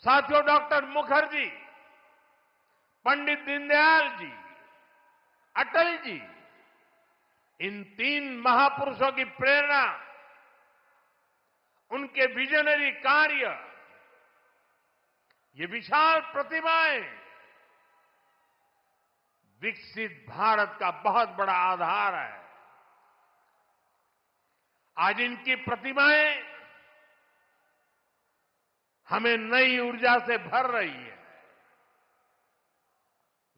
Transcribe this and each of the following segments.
साथियों, डॉक्टर मुखर्जी, पंडित दीनदयाल जी, अटल जी, इन तीन महापुरुषों की प्रेरणा, उनके विजनरी कार्य, ये विशाल प्रतिभाएं विकसित भारत का बहुत बड़ा आधार है। आज इनकी प्रतिभाएं हमें नई ऊर्जा से भर रही है,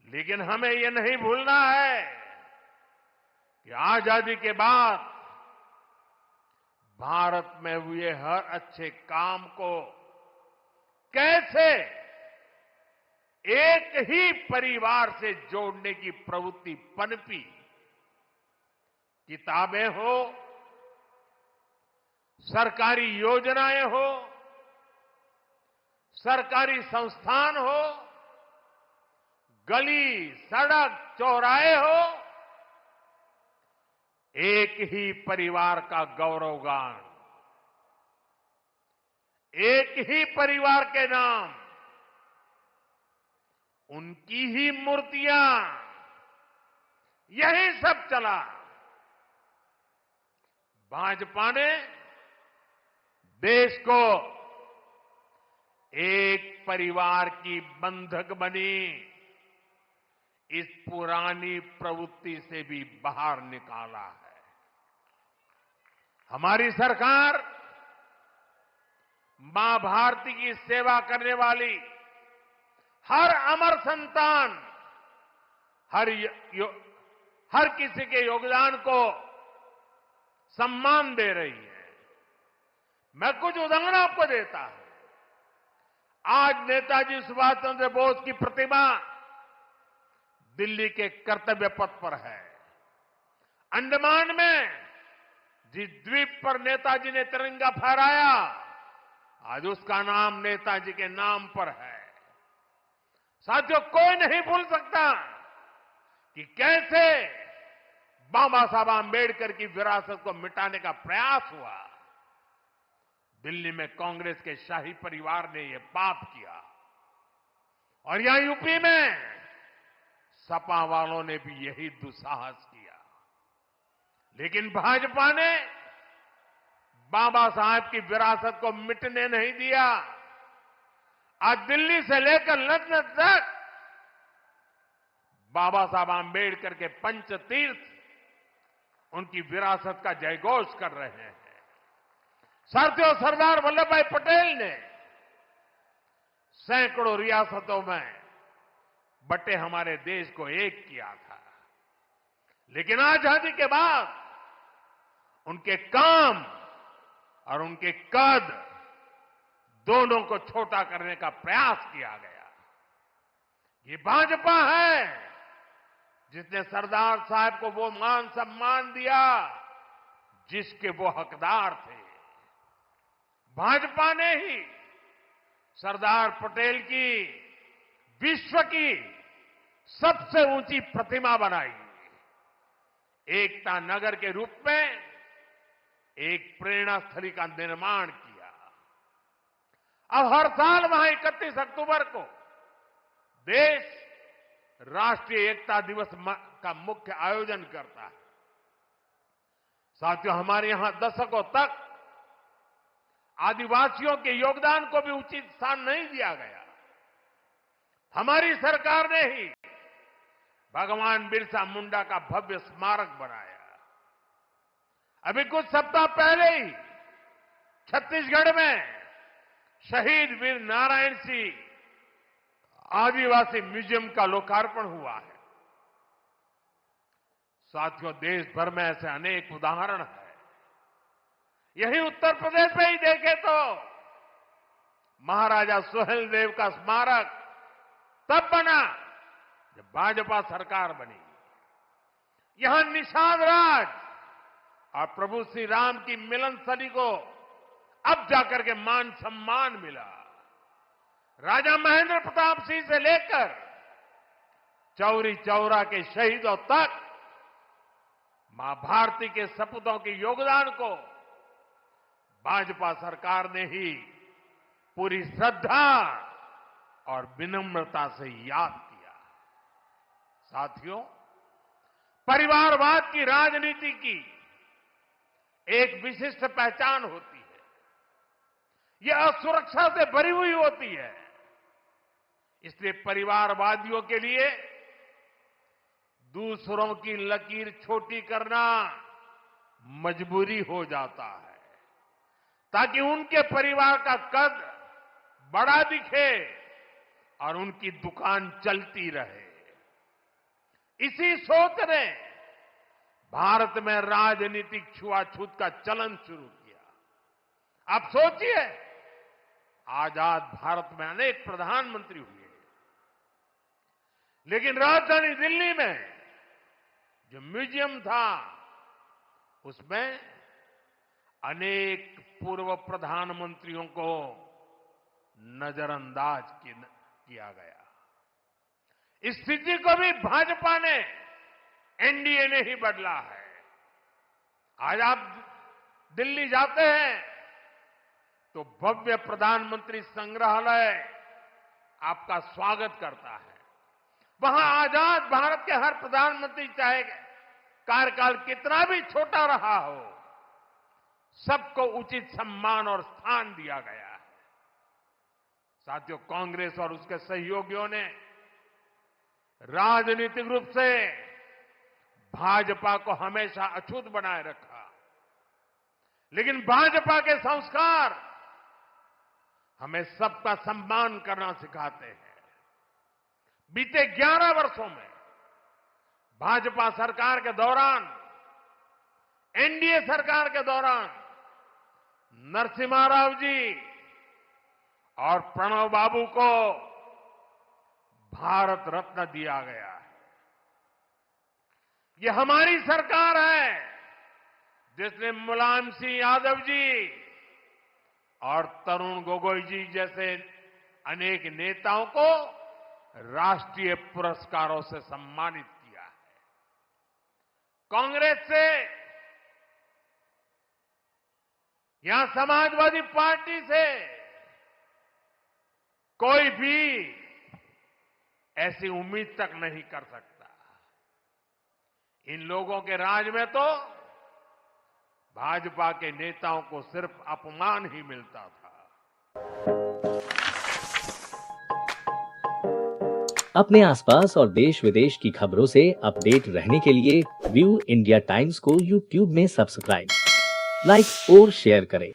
लेकिन हमें यह नहीं भूलना है कि आजादी के बाद भारत में हुए हर अच्छे काम को कैसे एक ही परिवार से जोड़ने की प्रवृत्ति पनपी। किताबें हो, सरकारी योजनाएं हो, सरकारी संस्थान हो, गली, सड़क, चौराहे हो, एक ही परिवार का गौरवगान, एक ही परिवार के नाम, उनकी ही मूर्तियां, यही सब चला। भाजपा ने देश को एक परिवार की बंधक बनी इस पुरानी प्रवृत्ति से भी बाहर निकाला है। हमारी सरकार मां भारती की सेवा करने वाली हर अमर संतान, हर किसी के योगदान को सम्मान दे रही है। मैं कुछ उदाहरण आपको देता हूं। आज नेताजी सुभाष चंद्र बोस की प्रतिमा दिल्ली के कर्तव्य पथ पर है। अंडमान में जिस द्वीप पर नेताजी ने तिरंगा फहराया, आज उसका नाम नेताजी के नाम पर है। साथियों, कोई नहीं भूल सकता कि कैसे बाबा साहब आंबेडकर की विरासत को मिटाने का प्रयास हुआ। दिल्ली में कांग्रेस के शाही परिवार ने यह पाप किया और यहां यूपी में सपा वालों ने भी यही दुस्साहस किया। लेकिन भाजपा ने बाबा साहब की विरासत को मिटने नहीं दिया। आज दिल्ली से लेकर लखनऊ तक बाबा साहब आंबेडकर के पंचतीर्थ उनकी विरासत का जयघोष कर रहे हैं। साथियों, सरदार वल्लभ भाई पटेल ने सैकड़ों रियासतों में बटे हमारे देश को एक किया था, लेकिन आजादी के बाद उनके काम और उनके कद दोनों को छोटा करने का प्रयास किया गया। ये भाजपा है जिसने सरदार साहब को वो मान सम्मान दिया जिसके वो हकदार थे। भाजपा ने ही सरदार पटेल की विश्व की सबसे ऊंची प्रतिमा बनाई, एकता नगर के रूप में एक प्रेरणा स्थली का निर्माण किया। अब हर साल वहां 31 अक्टूबर को देश राष्ट्रीय एकता दिवस का मुख्य आयोजन करता है। साथियों, हमारे यहां दशकों तक आदिवासियों के योगदान को भी उचित स्थान नहीं दिया गया। हमारी सरकार ने ही भगवान बिरसा मुंडा का भव्य स्मारक बनाया। अभी कुछ सप्ताह पहले ही छत्तीसगढ़ में शहीद वीर नारायण सिंह आदिवासी म्यूजियम का लोकार्पण हुआ है। साथियों, देश भर में ऐसे अनेक उदाहरण हैं। यही उत्तर प्रदेश में ही देखें तो महाराजा सुहेलदेव का स्मारक तब बना जब भाजपा सरकार बनी। यहां निषाद राज और प्रभु श्री राम की मिलन स्थली को अब जाकर के मान सम्मान मिला। राजा महेंद्र प्रताप सिंह से लेकर चौरी चौरा के शहीदों तक मां भारती के सपूतों के योगदान को भाजपा सरकार ने ही पूरी श्रद्धा और विनम्रता से याद किया। साथियों, परिवारवाद की राजनीति की एक विशिष्ट पहचान होती है। यह असुरक्षा से भरी हुई होती है। इसलिए परिवारवादियों के लिए दूसरों की लकीर छोटी करना मजबूरी हो जाता है, ताकि उनके परिवार का कद बड़ा दिखे और उनकी दुकान चलती रहे। इसी सोच ने भारत में राजनीतिक छुआछूत का चलन शुरू किया। आप सोचिए, आजाद भारत में अनेक प्रधानमंत्री हुए, लेकिन राजधानी दिल्ली में जो म्यूजियम था, उसमें अनेक पूर्व प्रधानमंत्रियों को नजरअंदाज किया गया। इस स्थिति को भी भाजपा ने, एनडीए ने ही बदला है। आज आप दिल्ली जाते हैं तो भव्य प्रधानमंत्री संग्रहालय आपका स्वागत करता है। वहां आजाद भारत के हर प्रधानमंत्री, चाहे कार्यकाल कितना भी छोटा रहा हो, सबको उचित सम्मान और स्थान दिया गया है। साथियों, कांग्रेस और उसके सहयोगियों ने राजनीतिक रूप से भाजपा को हमेशा अछूत बनाए रखा, लेकिन भाजपा के संस्कार हमें सबका सम्मान करना सिखाते हैं। बीते 11 वर्षों में भाजपा सरकार के दौरान, एनडीए सरकार के दौरान नरसिम्हा राव जी और प्रणब बाबू को भारत रत्न दिया गया है। ये हमारी सरकार है जिसने मुलायम सिंह यादव जी और तरुण गोगोई जी जैसे अनेक नेताओं को राष्ट्रीय पुरस्कारों से सम्मानित किया है। कांग्रेस से या समाजवादी पार्टी से कोई भी ऐसी उम्मीद तक नहीं कर सकता। इन लोगों के राज में तो भाजपा के नेताओं को सिर्फ अपमान ही मिलता था। अपने आसपास और देश विदेश की खबरों से अपडेट रहने के लिए व्यू इंडिया टाइम्स को यूट्यूब में सब्सक्राइब, लाइक और शेयर करें।